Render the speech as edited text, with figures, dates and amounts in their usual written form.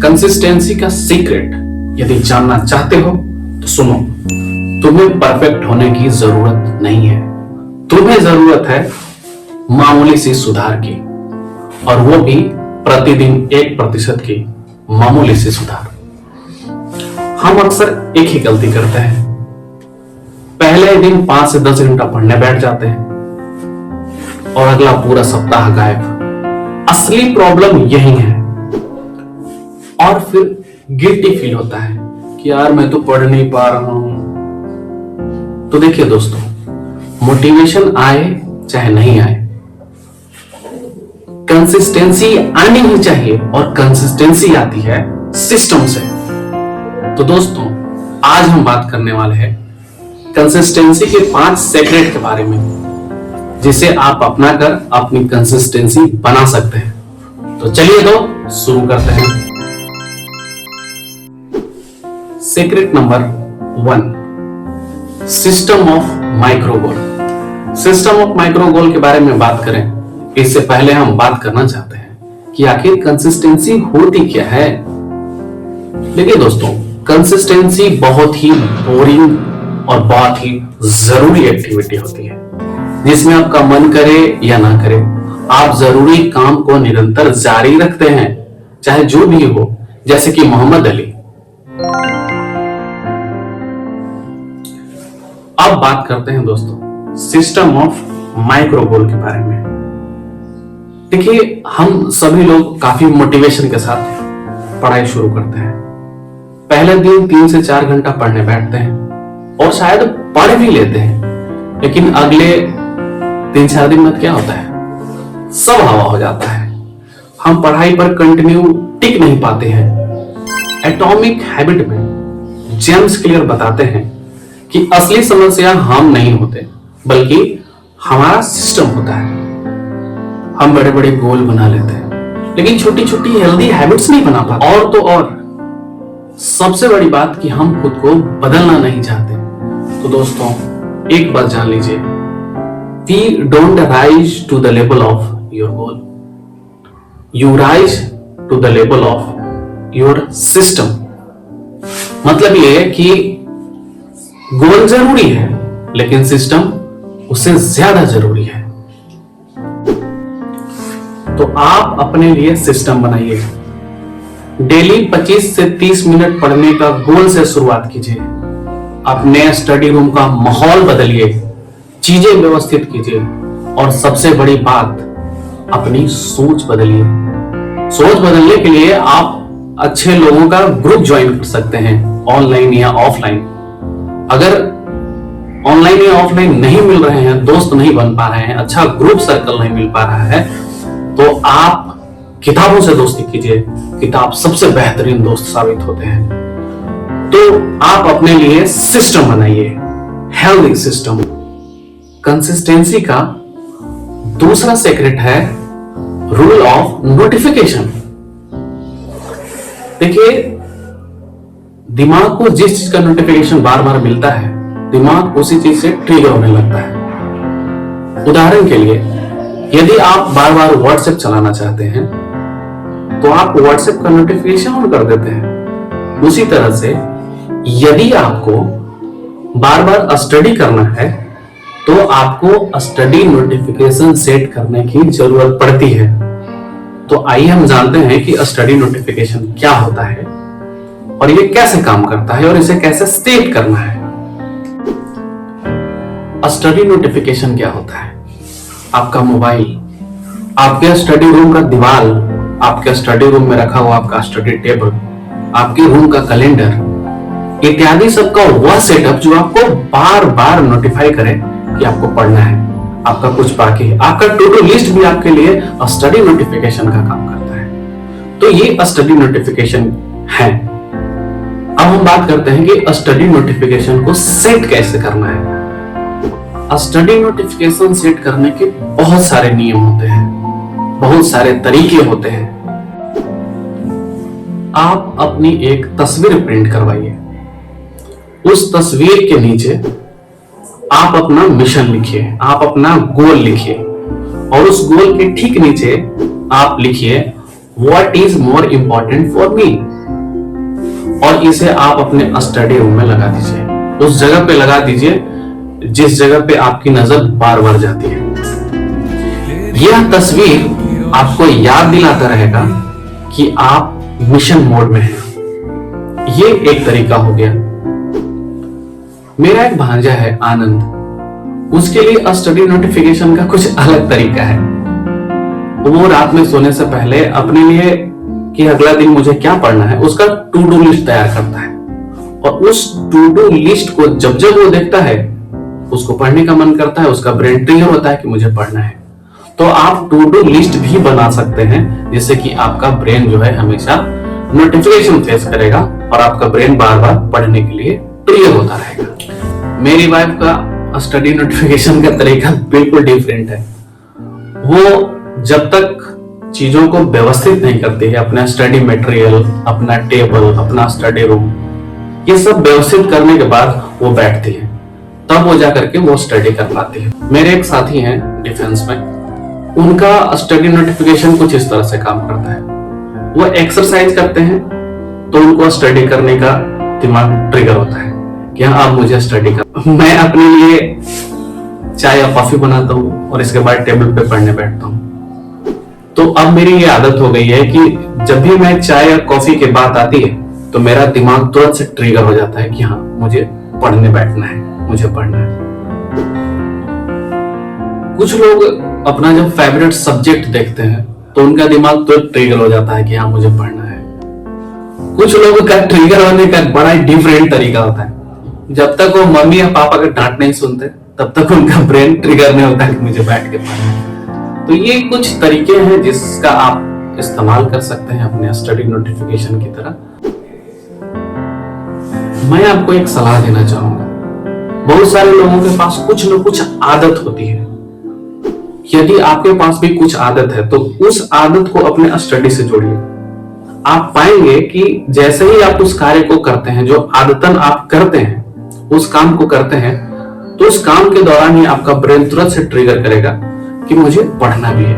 Consistency का secret यदि जानना चाहते हो तो सुनो। तुम्हें परफेक्ट होने की जरूरत नहीं है, तुम्हें जरूरत है मामूली सी सुधार की, और वो भी प्रतिदिन 1% की मामूली सी सुधार। हम अक्सर एक ही गलती करते हैं, पहले दिन 5 से 10 घंटा पढ़ने बैठ जाते हैं और अगला पूरा सप्ताह गायब। असली प्रॉब्लम यही है। और फिर गिल्टी फील होता है कि यार मैं तो पढ़ नहीं पा रहा हूं। तो देखिए दोस्तों, मोटिवेशन आए चाहे नहीं आए, कंसिस्टेंसी आनी ही चाहिए, और कंसिस्टेंसी आती है सिस्टम से। तो दोस्तों, आज हम बात करने वाले हैं कंसिस्टेंसी के 5 सीक्रेट के बारे में, जिसे आप अपनाकर अपनी कंसिस्टेंसी बना सकते हैं। तो चलिए तो शुरू करते हैं। Secret number 1, system of micro goal. System of micro goal के बारे में बात करें, इससे पहले हम बात करना चाहते हैं कि आखिर कंसिस्टेंसी होती क्या है। देखिए दोस्तों, कंसिस्टेंसी बहुत ही बोरिंग और बहुत ही जरूरी एक्टिविटी होती है, जिसमें आपका मन करे या ना करे, आप जरूरी काम को निरंतर जारी रखते हैं, चाहे जो भी हो, जैसे कि मोहम्मद अली। अब बात करते हैं दोस्तों सिस्टम ऑफ माइक्रो गोल के बारे में। देखिए, हम सभी लोग काफी मोटिवेशन के साथ पढ़ाई शुरू करते हैं। पहले दिन 3 से 4 घंटा पढ़ने बैठते हैं और शायद पढ़ भी लेते हैं, लेकिन अगले 3-4 दिन बाद क्या होता है, सब हवा हो जाता है। हम पढ़ाई पर कंटिन्यू टिक नहीं पाते हैं। एटॉमिक हैबिट में जेम्स क्लियर बताते हैं कि असली समस्या हम नहीं होते, बल्कि हमारा सिस्टम होता है। हम बड़े बड़े गोल बना लेते हैं, लेकिन छोटी छोटी हेल्दी हैबिट्स नहीं बना पाते। और तो और सबसे बड़ी बात कि हम खुद को बदलना नहीं चाहते। तो दोस्तों, एक बात जान लीजिए, we don't rise to the level of your goal, you rise to the level of your system। मतलब ये है कि गोल जरूरी है, लेकिन सिस्टम उससे ज्यादा जरूरी है। तो आप अपने लिए सिस्टम बनाइए। डेली 25 से 30 मिनट पढ़ने का गोल से शुरुआत कीजिए। अपने स्टडी रूम का माहौल बदलिए, चीजें व्यवस्थित कीजिए, और सबसे बड़ी बात, अपनी सोच बदलिए। सोच बदलने के लिए आप अच्छे लोगों का ग्रुप ज्वाइन कर सकते हैं, ऑनलाइन या ऑफलाइन। अगर ऑनलाइन या ऑफलाइन नहीं मिल रहे हैं, दोस्त नहीं बन पा रहे हैं, अच्छा ग्रुप सर्कल नहीं मिल पा रहा है, तो आप किताबों से दोस्ती कीजिए। किताब सबसे बेहतरीन दोस्त साबित होते हैं। तो आप अपने लिए सिस्टम बनाइए, हेल्दी सिस्टम। कंसिस्टेंसी का दूसरा सीक्रेट है रूल ऑफ नोटिफिकेशन। देखिए, दिमाग को जिस चीज का नोटिफिकेशन बार बार मिलता है, दिमाग उसी चीज से ट्रिगर होने लगता है। उदाहरण के लिए, यदि आप बार बार व्हाट्सएप चलाना चाहते हैं, तो आप व्हाट्सएप का नोटिफिकेशन ऑन कर देते हैं। उसी तरह से यदि आपको बार बार स्टडी करना है, तो आपको स्टडी नोटिफिकेशन सेट करने की जरूरत पड़ती है। तो आइए हम जानते हैं कि स्टडी नोटिफिकेशन क्या होता है और ये कैसे काम करता है और इसे कैसे सेट करना है। स्टडी नोटिफिकेशन क्या होता है? आपका मोबाइल, आपके स्टडी रूम का दीवार, आपके स्टडी रूम में रखा हुआ आपका स्टडी टेबल, आपके रूम का कैलेंडर इत्यादि सबका वह सेटअप जो आपको बार बार नोटिफाई करे कि आपको पढ़ना है, आपका कुछ बाकी है। आपका टू डू लिस्ट भी आपके लिए स्टडी नोटिफिकेशन का काम करता है। तो ये स्टडी नोटिफिकेशन है। अब हम बात करते हैं कि स्टडी नोटिफिकेशन को सेट कैसे करना है। स्टडी नोटिफिकेशन सेट करने के बहुत सारे नियम होते हैं, बहुत सारे तरीके होते हैं। आप अपनी एक तस्वीर प्रिंट करवाइए। उस तस्वीर के नीचे आप अपना मिशन लिखिए, आप अपना गोल लिखिए, और उस गोल के ठीक नीचे आप लिखिए what is more important for me. और इसे आप अपने स्टडी रूम में लगा दीजिए। उस जगह पे लगा दीजिए जिस जगह पे आपकी नजर बार बार जाती है। यह तस्वीर आपको याद दिलाता रहेगा कि आप मिशन मोड में हैं। ये एक तरीका हो गया। मेरा एक भांजा है आनंद, उसके लिए स्टडी नोटिफिकेशन का कुछ अलग तरीका है। वो रात में सोने से पहले अपने लिए कि अगला दिन मुझे क्या पढ़ना है उसका टू डू लिस्ट तैयार करता है, और उस टू डू लिस्ट को जब जब वो देखता है उसको पढ़ने का मन करता है, उसका ब्रेन ट्रिगर होता है कि मुझे पढ़ना है। तो आप टू डू लिस्ट भी बना सकते हैं जिससे कि आपका ब्रेन जो है हमेशा नोटिफिकेशन फेस करेगा और आपका ब्रेन बार बार पढ़ने के लिए ट्रिगर होता रहेगा। मेरी वाइफ का स्टडी नोटिफिकेशन का तरीका बिल्कुल डिफरेंट है। वो जब तक चीजों को व्यवस्थित नहीं करती है, अपना स्टडी मटेरियल, अपना टेबल, अपना स्टडी रूम, ये सब व्यवस्थित करने के बाद वो बैठती है, तब वो जाकर के वो स्टडी कर पाती है। मेरे एक साथी हैं डिफेंस में, उनका स्टडी नोटिफिकेशन कुछ इस तरह से काम करता है। वो एक्सरसाइज करते हैं तो उनको स्टडी करने का दिमाग ट्रिगर होता है कि हाँ अब मुझे स्टडी कर। मैं अपने लिए चाय या कॉफी बनाता हूँ और इसके बाद टेबल पे पढ़ने बैठता हूँ। तो अब मेरी ये आदत हो गई है कि जब भी मैं चाय या कॉफी की बात आती है तो मेरा दिमाग तुरंत से ट्रिगर हो जाता है कि हाँ मुझे पढ़ने बैठना है, मुझे पढ़ना है। कुछ लोग अपना जब फेवरेट सब्जेक्ट देखते हैं तो उनका दिमाग तो ट्रिगर हो जाता है कि हाँ मुझे पढ़ना है। कुछ लोगों का ट्रिगर होने का बड़ा ही डिफरेंट तरीका होता है। जब तक वो मम्मी या पापा का डांट नहीं सुनते तब तक उनका ब्रेन ट्रिगर नहीं होता कि मुझे बैठ के पढ़ना है। तो ये कुछ तरीके हैं जिसका आप इस्तेमाल कर सकते हैं अपने स्टडी नोटिफिकेशन की तरह। मैं आपको एक सलाह देना चाहूंगा। बहुत सारे लोगों के पास कुछ न कुछ आदत होती है। यदि आपके पास भी कुछ आदत है तो उस आदत को अपने स्टडी से जोड़िए। आप पाएंगे कि जैसे ही आप उस कार्य को करते हैं जो आदतन आप करते हैं, उस काम को करते हैं, तो उस काम के दौरान ही आपका ब्रेन तुरंत से ट्रिगर करेगा कि मुझे पढ़ना भी है।